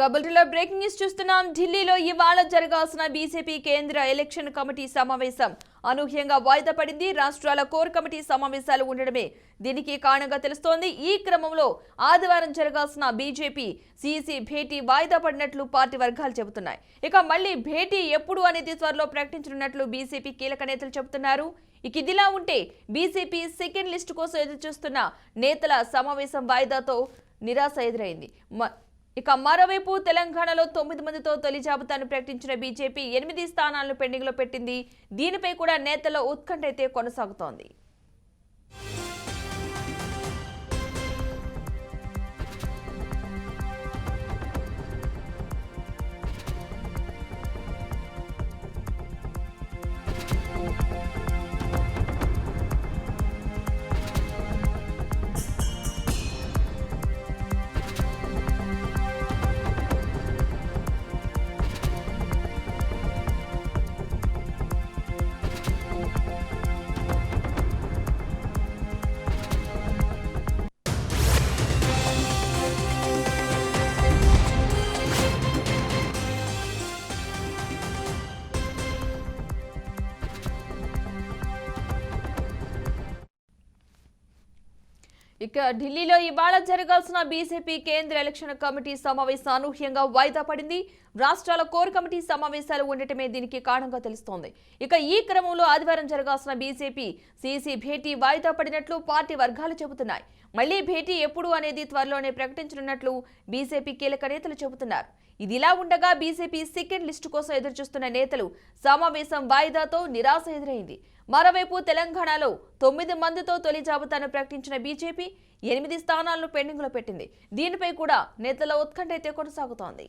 కబుర్లో breaking news చూస్తున్నాం. ఢిల్లీలో ఇవాళ జరగాల్సిన బీజేపీ కేంద్ర ఎలక్షన్ కమిటీ సమావేశం అనూహ్యంగా వాయిదా పడింది. రాష్ట్రాల కోర్ కమిటీ సమావేశాలు ఉండడమే దీనికి కారణంగా తెలుస్తోంది. ఈ క్రమంలో ఆదివారం జరగాల్సిన బీజేపీ సీసీ భేటీ వాయిదా పడినట్లు పార్టీ వర్గాలు చెబుతున్నాయి. ఇక మళ్లీ భేటీ ఎప్పుడు అనేది త్వరలో ప్రకటించనున్నట్లు బీజేపీ కీలక నేతలు చెబుతున్నారు. ఇక ఇదిలా ఉంటే బీజేపీ సెకండ్ లిస్టు కోసం ఎదురుచూస్తున్న నేతల సమావేశం వాయిదాతో నిరాశ ఎదురైంది. ఇక మరోవైపు తెలంగాణలో 9 మందితో తొలి జాబితాను ప్రకటించిన బీజేపీ 8 స్థానాలను పెండింగ్ లో పెట్టింది. దీనిపై కూడా నేతల ఉత్కంఠ అయితే కొనసాగుతోంది. ఇక ఢిల్లీలో ఇవాళ జరగాల్సిన బీజేపీ కేంద్ర ఎలక్షన్ కమిటీ సమావేశం అనూహ్యంగా వాయిదా పడింది. రాష్ట్రాల కోర్ కమిటీ సమావేశాలు ఉండటమే దీనికి కారణంగా తెలుస్తోంది. ఇక ఈ క్రమంలో ఆదివారం జరగాల్సిన బీజేపీ సీసీ భేటీ వాయిదా పడినట్లు పార్టీ వర్గాలు చెబుతున్నాయి. మళ్లీ భేటీ ఎప్పుడు అనేది త్వరలోనే ప్రకటించనున్నట్లు బీజేపీ కీలక నేతలు చెబుతున్నారు. ఇదిలా ఉండగా బీజేపీ సెకండ్ లిస్టు కోసం ఎదురుచూస్తున్న నేతలు సమావేశం వాయిదాతో నిరాశ ఎదురైంది. మరోవైపు తెలంగాణలో 9 మందితో తొలి జాబితాను ప్రకటించిన బీజేపీ 8 స్థానాలను పెండింగ్ లో పెట్టింది. దీనిపై కూడా నేతల ఉత్కంఠ అయితే కొనసాగుతోంది.